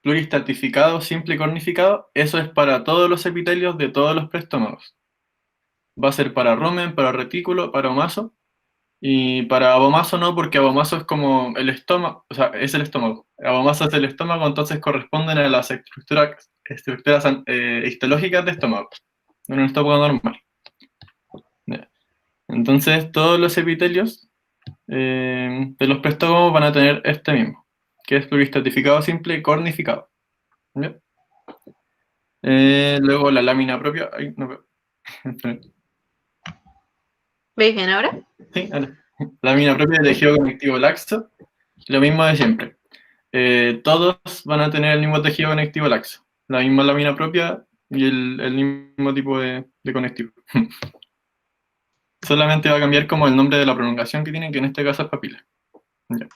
pluristratificado, simple y cornificado. Eso es para todos los epitelios de todos los preestómagos. Va a ser para rumen, para retículo, para omaso. Y para abomaso no, porque abomaso es como el estómago, o sea, es el estómago. Abomaso es el estómago, entonces corresponden a las estructuras histológicas de estómago, en un estómago normal. Ya. Entonces, todos los epitelios de los preestómagos van a tener este mismo, que es pluristratificado simple y cornificado. ¿Ya? Luego la lámina propia. Ay, no veo. ¿Veis bien ahora? Sí, vale. Lámina propia de tejido conectivo laxo. Lo mismo de siempre. Todos van a tener el mismo tejido conectivo laxo. La misma lámina propia y el mismo tipo de conectivo. Solamente va a cambiar como el nombre de la prolongación que tienen, que en este caso es papila. Ya.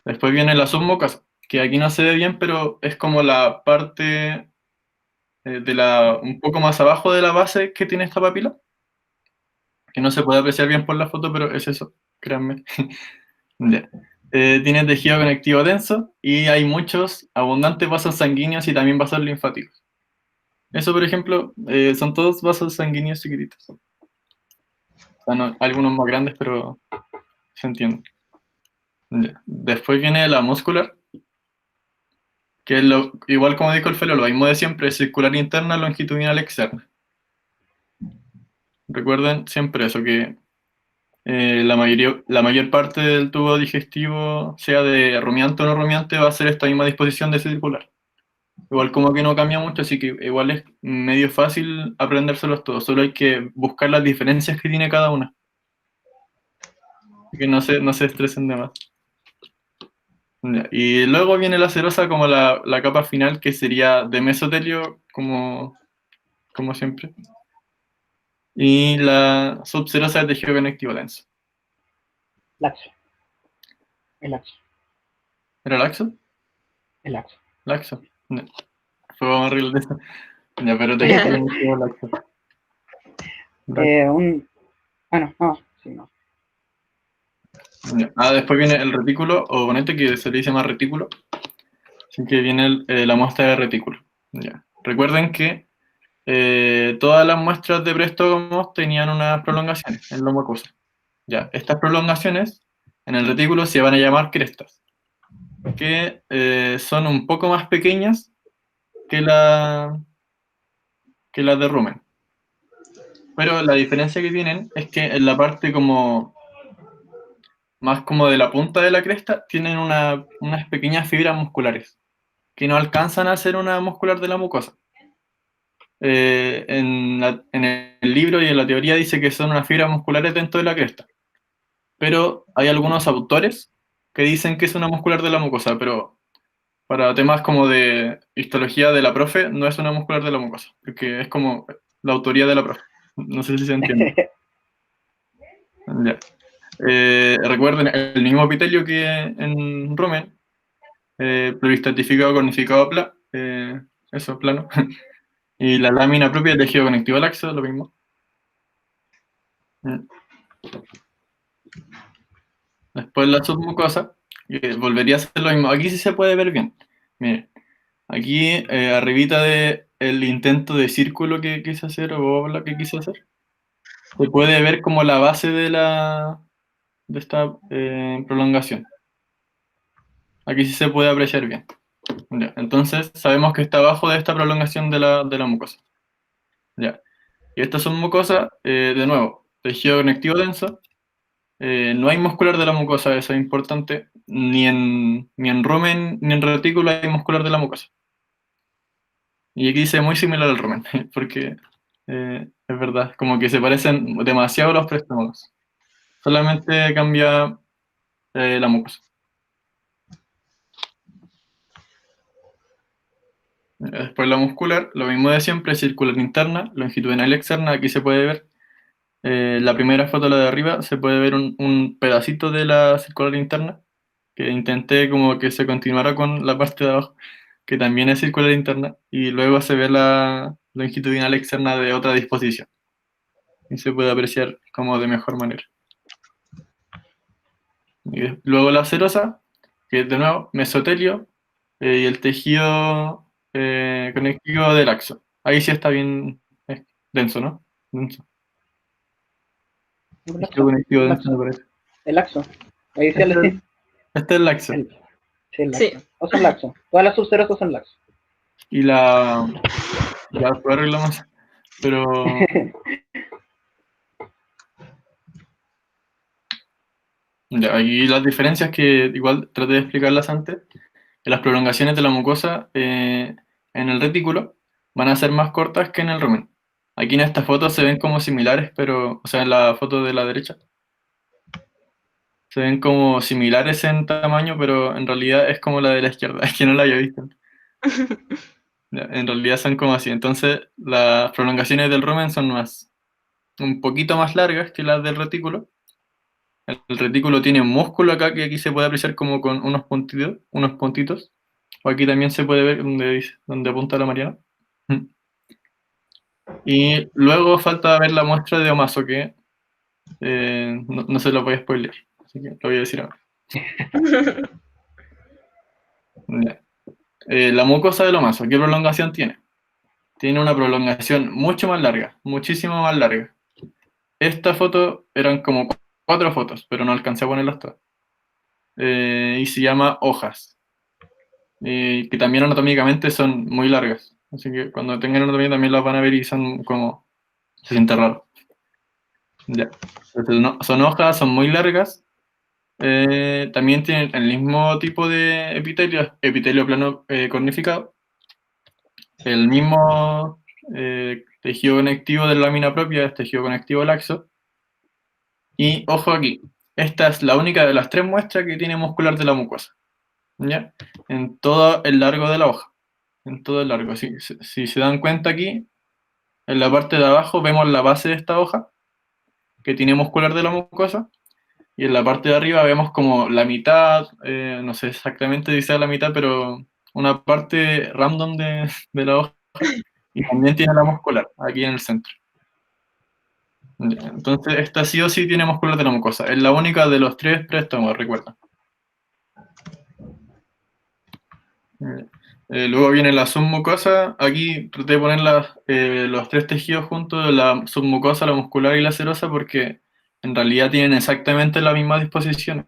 Después viene la submucosa, que aquí no se ve bien, pero es como la parte un poco más abajo de la base que tiene esta papila, que no se puede apreciar bien por la foto, pero es eso, créanme. Ya. Tiene tejido conectivo denso y hay muchos abundantes vasos sanguíneos y también vasos linfáticos. Eso, por ejemplo, son todos vasos sanguíneos chiquititos. O sea, algunos más grandes, pero se entiende. Ya. Después viene la muscular, que es igual como dijo el Felo, lo mismo de siempre, circular interna, longitudinal externa. Recuerden siempre eso, que la mayor parte del tubo digestivo, sea de rumiante o no rumiante, va a ser esta misma disposición de circular. Igual como que no cambia mucho, así que igual es medio fácil aprendérselos todos, solo hay que buscar las diferencias que tiene cada una. Así que no se estresen de más. Ya. Y luego viene la serosa como la capa final, que sería de mesotelio, como siempre. Y la subserosa de tejido conectivo denso. Laxo. El laxo. ¿Era laxo? El laxo. Laxo. No. Fue más horrible de eso. Ya, pero tejido conectivo laxo. Bueno, no, sí, no. Ya. Después viene el retículo, o ponente que se le dice más retículo. Así que viene la muestra de retículo. Ya. Recuerden que todas las muestras de preestómagos tenían unas prolongaciones en la mucosa. Ya. Estas prolongaciones en el retículo se van a llamar crestas, que son un poco más pequeñas que las de rumen. Pero la diferencia que tienen es que en la parte más como de la punta de la cresta tienen unas pequeñas fibras musculares que no alcanzan a ser una muscular de la mucosa. En el libro y en la teoría dice que son unas fibras musculares dentro de la cresta, pero hay algunos autores que dicen que es una muscular de la mucosa, pero para temas como de histología de la profe no es una muscular de la mucosa, porque es como la autoría de la profe. No sé si se entiende. Ya. Recuerden el mismo epitelio que en rumen, pluristratificado, cornificado, eso, plano. Y la lámina propia de tejido conectivo laxo, lo mismo. Después la submucosa, que volvería a ser lo mismo. Aquí sí se puede ver bien. Miren, aquí arribita de el intento de círculo que quise hacer, o bola que quise hacer, se puede ver como la base de esta prolongación. Aquí sí se puede apreciar bien. Ya, entonces sabemos que está abajo de esta prolongación de la mucosa. Ya. Y esta submucosa, de nuevo, tejido conectivo denso. No hay muscular de la mucosa, eso es importante. Ni en rumen ni en retículo hay muscular de la mucosa. Y aquí dice muy similar al rumen, porque es verdad, como que se parecen demasiado los préstamos. Solamente cambia la mucosa. Después la muscular, lo mismo de siempre, circular interna, longitudinal externa, aquí se puede ver. La primera foto, la de arriba, se puede ver un pedacito de la circular interna, que intenté como que se continuara con la parte de abajo, que también es circular interna, y luego se ve la longitudinal externa de otra disposición, y se puede apreciar como de mejor manera. Y luego la serosa, que es de nuevo mesotelio, y el tejido conectivo del axo. Ahí sí está bien denso, ¿no? Denso. El Tejido laxo, conectivo el denso, me laxo, parece. el laxo. Ahí dice Este, este es el axo. sí, el Sí. laxo. O son laxo. Todas las subserosas son laxo. Y ya después arreglamos. Pero ya, aquí las diferencias que igual traté de explicarlas antes, que las prolongaciones de la mucosa en el retículo van a ser más cortas que en el rumen. Aquí en esta foto se ven como similares, pero, o sea, en la foto de la derecha, se ven como similares en tamaño, pero en realidad es como la de la izquierda, es que no la había visto. Ya, en realidad son como así. Entonces, las prolongaciones del rumen son un poquito más largas que las del retículo. El retículo tiene un músculo acá que aquí se puede apreciar como con unos puntitos. O aquí también se puede ver donde apunta la Mariana. Y luego falta ver la muestra de Omaso, que no se lo voy a spoiler, así que lo voy a decir ahora. Ya. La mucosa del Omaso, ¿qué prolongación tiene? Tiene una prolongación mucho más larga, muchísimo más larga. Esta foto eran como 4 fotos, pero no alcancé a ponerlas todas. Y se llama hojas. Que también anatómicamente son muy largas. Así que cuando tengan anatomía también las van a ver y son como, se siente raro. Ya. Entonces, son hojas, son muy largas. También tienen el mismo tipo de epitelio plano cornificado, el mismo tejido conectivo de la lámina propia, es tejido conectivo laxo. Y ojo aquí, esta es la única de las 3 muestras que tiene muscular de la mucosa, ¿ya? En todo el largo de la hoja, en todo el largo. Si se dan cuenta aquí, en la parte de abajo vemos la base de esta hoja, que tiene muscular de la mucosa, y en la parte de arriba vemos como la mitad, no sé exactamente si sea la mitad, pero una parte random de la hoja, y también tiene la muscular, aquí en el centro. Entonces, esta sí o sí tiene muscular de la mucosa, es la única de los 3 préstamos, recuerda. Luego viene la submucosa. Aquí traté de poner los 3 tejidos juntos, la submucosa, la muscular y la serosa, porque en realidad tienen exactamente la misma disposición.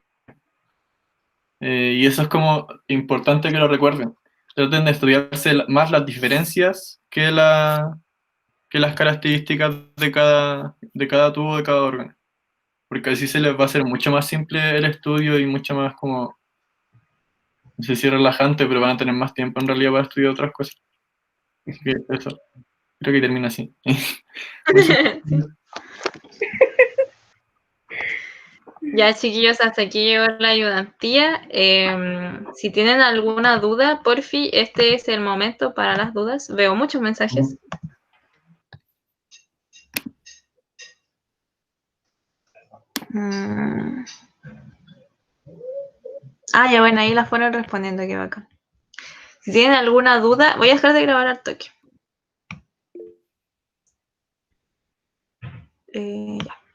Y eso es como importante que lo recuerden. Traten de estudiarse más las diferencias que las características de cada tubo, de cada órgano. Porque así se les va a hacer mucho más simple el estudio y mucho más como, no sé si relajante, pero van a tener más tiempo en realidad para estudiar otras cosas. Así que eso. Creo que termina así. Muchas Sí. Ya, chiquillos, hasta aquí llegó la ayudantía. Si tienen alguna duda, porfi, este es el momento para las dudas. Veo muchos mensajes. Mm. Ah, ya bueno, ahí las fueron respondiendo, qué bacán. Si tienen alguna duda, voy a dejar de grabar al toque. Ya.